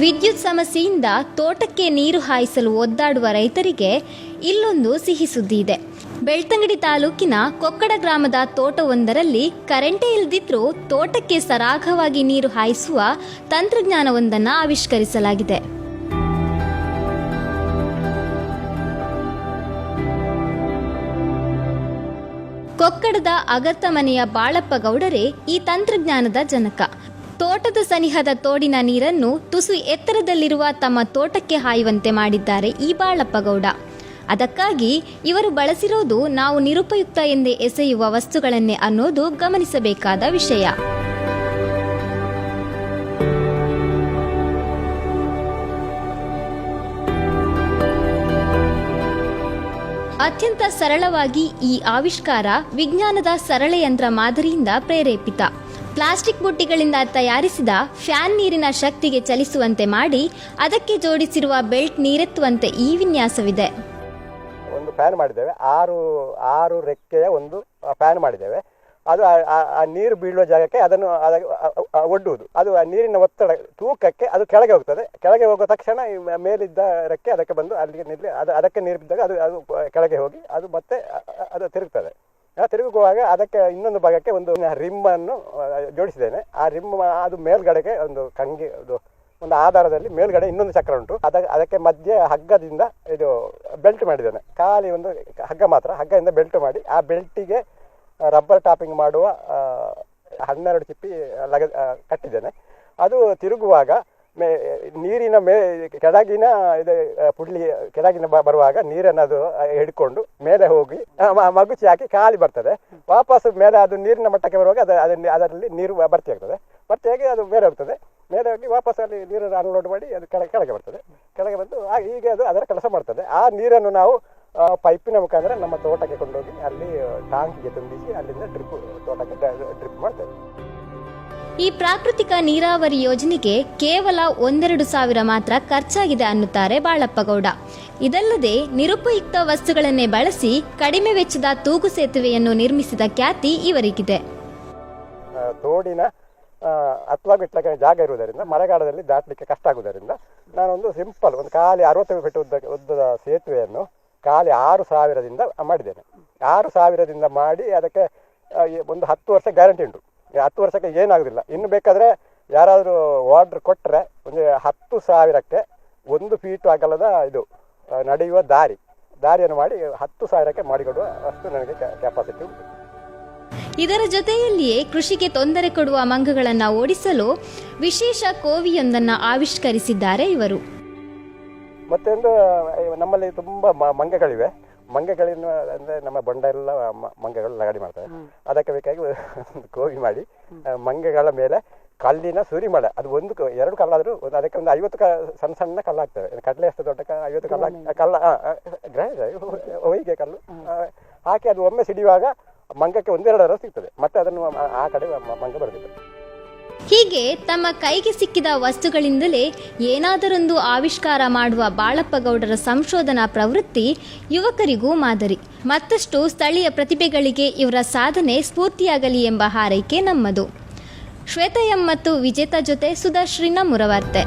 ವಿದ್ಯುತ್ ಸಮಸ್ಯೆಯಿಂದ ತೋಟಕ್ಕೆ ನೀರು ಹಾಯಿಸಲು ಒದ್ದಾಡುವ ರೈತರಿಗೆ ಇಲ್ಲೊಂದು ಸಿಹಿ ಸುದ್ದಿ ಇದೆ. ಬೆಳ್ತಂಗಡಿ ತಾಲೂಕಿನ ಕೊಕ್ಕಡ ಗ್ರಾಮದ ತೋಟವೊಂದರಲ್ಲಿ ಕರೆಂಟೇ ಇಲ್ಲದಿದ್ರೂ ತೋಟಕ್ಕೆ ಸರಾಗವಾಗಿ ನೀರು ಹಾಯಿಸುವ ತಂತ್ರಜ್ಞಾನವೊಂದನ್ನು ಆವಿಷ್ಕರಿಸಲಾಗಿದೆ. ಕೊಕ್ಕಡದ ಅಗತ್ತ ಮನೆಯ ಬಾಳಪ್ಪ ಗೌಡರೇ ಈ ತಂತ್ರಜ್ಞಾನದ ಜನಕ. ತೋಟದ ಸನಿಹದ ತೋಡಿನ ನೀರನ್ನು ತುಸು ಎತ್ತರದಲ್ಲಿರುವ ತಮ್ಮ ತೋಟಕ್ಕೆ ಹಾಯುವಂತೆ ಮಾಡಿದ್ದಾರೆ ಈ ಬಾಳಪ್ಪ ಗೌಡ. ಅದಕ್ಕಾಗಿ ಇವರು ಬಳಸಿರೋದು ನಾವು ನಿರುಪಯುಕ್ತ ಎಂದೇ ಎಸೆಯುವ ವಸ್ತುಗಳನ್ನೇ ಅನ್ನೋದು ಗಮನಿಸಬೇಕಾದ ವಿಷಯ. ಅತ್ಯಂತ ಸರಳವಾಗಿ ಈ ಆವಿಷ್ಕಾರ ವಿಜ್ಞಾನದ ಸರಳ ಯಂತ್ರ ಮಾದರಿಯಿಂದ ಪ್ರೇರೇಪಿತ. ಪ್ಲಾಸ್ಟಿಕ್ ಬುಟ್ಟಿಗಳಿಂದ ತಯಾರಿಸಿದ ಫ್ಯಾನ್ ನೀರಿನ ಶಕ್ತಿಗೆ ಚಲಿಸುವಂತೆ ಮಾಡಿ ಅದಕ್ಕೆ ಜೋಡಿಸಿರುವ ಬೆಲ್ಟ್ ನೀರೆತ್ತುವಂತೆ ಈ ವಿನ್ಯಾಸವಿದೆ. ಒಂದು ಫ್ಯಾನ್ ಮಾಡಿದ್ದೇವೆ, ಆರು ರೆಕ್ಕೆಯ ಒಂದು ಫ್ಯಾನ್ ಮಾಡಿದ್ದೇವೆ. ಅದು ಆ ನೀರು ಬೀಳುವ ಜಾಗಕ್ಕೆ ಅದನ್ನು ಒಡ್ಡುವುದು. ಅದು ಆ ನೀರಿನ ಒತ್ತಡ ತೂಕಕ್ಕೆ ಅದು ಕೆಳಗೆ ಹೋಗ್ತದೆ. ಕೆಳಗೆ ಹೋಗುವ ತಕ್ಷಣ ಮೇಲಿದ್ದ ರೆಕ್ಕೆ ಅದಕ್ಕೆ ಬಂದು ಅಲ್ಲಿಗೆ ನಿಲ್ಲಿ ಅದಕ್ಕೆ ನೀರು ಬಿದ್ದಾಗ ಅದು ಕೆಳಗೆ ಹೋಗಿ ಅದು ಮತ್ತೆ ಅದು ತಿರುಗ್ತದೆ. ತಿರುಗುವಾಗ ಅದಕ್ಕೆ ಇನ್ನೊಂದು ಭಾಗಕ್ಕೆ ಒಂದು ರಿಮ್ಮನ್ನು ಜೋಡಿಸಿದ್ದೇನೆ. ಆ ರಿಮ್ ಅದು ಮೇಲ್ಗಡೆಗೆ ಒಂದು ಕಂಗಿ ಒಂದು ಆಧಾರದಲ್ಲಿ ಮೇಲ್ಗಡೆ ಇನ್ನೊಂದು ಚಕ್ರ ಉಂಟು. ಅದಕ್ಕೆ ಮಧ್ಯೆ ಹಗ್ಗದಿಂದ ಇದು ಬೆಲ್ಟ್ ಮಾಡಿದ್ದೇನೆ. ಖಾಲಿ ಒಂದು ಹಗ್ಗ ಮಾತ್ರ, ಹಗ್ಗದಿಂದ ಬೆಲ್ಟ್ ಮಾಡಿ ಆ ಬೆಲ್ಟಿಗೆ ರಬ್ಬರ್ ಟಾಪಿಂಗ್ ಮಾಡುವ 12 ಚಿಪ್ಪಿ ಕಟ್ಟಿದ್ದೇನೆ. ಅದು ತಿರುಗುವಾಗ ನೀರಿನ ಕೆಳಗಿನ ಪುಡ್ಲಿ ಕೆಳಗಿನ ಬರುವಾಗ ನೀರನ್ನು ಅದು ಹಿಡ್ಕೊಂಡು ಮೇಲೆ ಹೋಗಿ ಮಗುಚಿ ಹಾಕಿ ಖಾಲಿ ಬರ್ತದೆ. ವಾಪಸ್ ಮೇಲೆ ಅದು ನೀರಿನ ಮಟ್ಟಕ್ಕೆ ಬರುವಾಗ ಅದರಲ್ಲಿ ನೀರು ಭರ್ತಿಯಾಗಿ ಅದು ಮೇಲೆ ಹೋಗ್ತದೆ. ಮೇಲೆ ಹೋಗಿ ವಾಪಸ್ ಅಲ್ಲಿ ನೀರನ್ನು ಅನ್ಲೋಡ್ ಮಾಡಿ ಅದು ಕೆಳಗೆ ಬರ್ತದೆ. ಕೆಳಗೆ ಬಂದು ಹೀಗೆ ಅದು ಅದರ ಕೆಲಸ ಮಾಡ್ತದೆ. ಆ ನೀರನ್ನು ನಾವು ಪೈಪಿನ ಮುಖಾಂತರ ನಮ್ಮ ತೋಟಕ್ಕೆ ಕೊಂಡೋಗಿ ಅಲ್ಲಿ ಟಾಂಕಿಗೆ ತುಂಬಿಸಿ ಅಲ್ಲಿಂದ ತೋಟಕ್ಕೆ ಡ್ರಿಪ್ ಮಾಡ್ತೇವೆ. ಈ ಪ್ರಾಕೃತಿಕ ನೀರಾವರಿ ಯೋಜನೆಗೆ ಕೇವಲ 1-2 ಸಾವಿರ ಮಾತ್ರ ಖರ್ಚಾಗಿದೆ ಅನ್ನುತ್ತಾರೆ ಬಾಳಪ್ಪ ಗೌಡ. ಇದಲ್ಲದೆ ನಿರುಪಯುಕ್ತ ವಸ್ತುಗಳನ್ನೇ ಬಳಸಿ ಕಡಿಮೆ ವೆಚ್ಚದ ತೂಗು ಸೇತುವೆಯನ್ನು ನಿರ್ಮಿಸಿದ ಖ್ಯಾತಿ ಇವರಿಗಿದೆ. ತೋಡಿನ ಅತ್ಲಾಗಿಟ್ಲಕ್ಕೆ ಜಾಗ ಇರುವುದರಿಂದ ಮಳೆಗಾಲದಲ್ಲಿ ದಾಟಲಿಕ್ಕೆ ಕಷ್ಟ ಆಗುವುದರಿಂದ ನಾನೊಂದು ಸಿಂಪಲ್ ಒಂದು ಖಾಲಿ 60 ಫೀಟ್ ಉದ್ದದ ಸೇತುವೆಯನ್ನು ಖಾಲಿ 6,000ದಿಂದ ಮಾಡಿದ್ದೇನೆ. 6,000ದಿಂದ ಮಾಡಿ ಅದಕ್ಕೆ ಒಂದು 10 ವರ್ಷ ಗ್ಯಾರಂಟಿ ಉಂಟು. 10 ವರ್ಷಕ್ಕೆ ಏನಾಗುದಿಲ್ಲ. ಇನ್ನು ಬೇಕಾದ್ರೆ ಯಾರಾದರೂ ಆರ್ಡರ್ ಕೊಟ್ಟರೆ ಒಂದು 10,000ಕ್ಕೆ 1 ಫೀಟ್ ಅಗಲದ ಇದು ನಡೆಯುವ ದಾರಿಯನ್ನು ಮಾಡಿ 10,000ಕ್ಕೆ ಮಾಡಿಕೊಡುವ ಅಷ್ಟು ನನಗೆ ಕೆಪಾಸಿಟಿ ಉಂಟು. ಇದರ ಜೊತೆಯಲ್ಲಿಯೇ ಕೃಷಿಗೆ ತೊಂದರೆ ಕೊಡುವ ಮಂಗಗಳನ್ನು ಓಡಿಸಲು ವಿಶೇಷ ಕೋವಿಯೊಂದನ್ನು ಆವಿಷ್ಕರಿಸಿದ್ದಾರೆ ಇವರು. ಮತ್ತೊಂದು ನಮ್ಮಲ್ಲಿ ತುಂಬಾ ಮಂಗಗಳಿವೆ. ಮಂಗಗಳನ್ನು ಅಂದ್ರೆ ನಮ್ಮ ಬೊಂಡ ಎಲ್ಲ ಮಂಗಗಳು ಲಗಾಡಿ ಮಾಡ್ತವೆ. ಅದಕ್ಕೆ ಬೇಕಾಗಿ ಒಂದು ಕೋವಿ ಮಾಡಿ ಮಂಗಗಳ ಮೇಲೆ ಕಲ್ಲಿನ ಸುರಿಮಳೆ, ಅದು 1-2 ಕಲ್ಲಾದರೂ ಅದಕ್ಕೆ ಒಂದು 50 ಸಣ್ಣ ಸಣ್ಣ ಕಲ್ಲಾಗ್ತವೆ. ಕಡಲೆ ಅಷ್ಟು ದೊಡ್ಡ 50 ಹೊಯ್ಗೆ ಕಲ್ಲು ಹಾಕಿ ಅದು ಒಮ್ಮೆ ಸಿಡಿಯುವಾಗ ಮಂಗಕ್ಕೆ 1-2 ಸಿಗ್ತದೆ. ಮತ್ತೆ ಅದನ್ನು ಆ ಕಡೆ ಮಂಗ ಬರುತ್ತದೆ. ಹೀಗೆ ತಮ್ಮ ಕೈಗೆ ಸಿಕ್ಕಿದ ವಸ್ತುಗಳಿಂದಲೇ ಏನಾದರೊಂದು ಆವಿಷ್ಕಾರ ಮಾಡುವ ಬಾಳಪ್ಪ ಗೌಡರ ಸಂಶೋಧನಾ ಪ್ರವೃತ್ತಿ ಯುವಕರಿಗೂ ಮಾದರಿ. ಮತ್ತಷ್ಟು ಸ್ಥಳೀಯ ಪ್ರತಿಭೆಗಳಿಗೆ ಇವರ ಸಾಧನೆ ಸ್ಫೂರ್ತಿಯಾಗಲಿ ಎಂಬ ಹಾರೈಕೆ ನಮ್ಮದು. ಶ್ವೇತಾ ಎಂ ಮತ್ತು ವಿಜೇತಾ ಜೊತೆ ಸುಧಾಶ್ರೀ ಮುರವಾರ್ತೆ.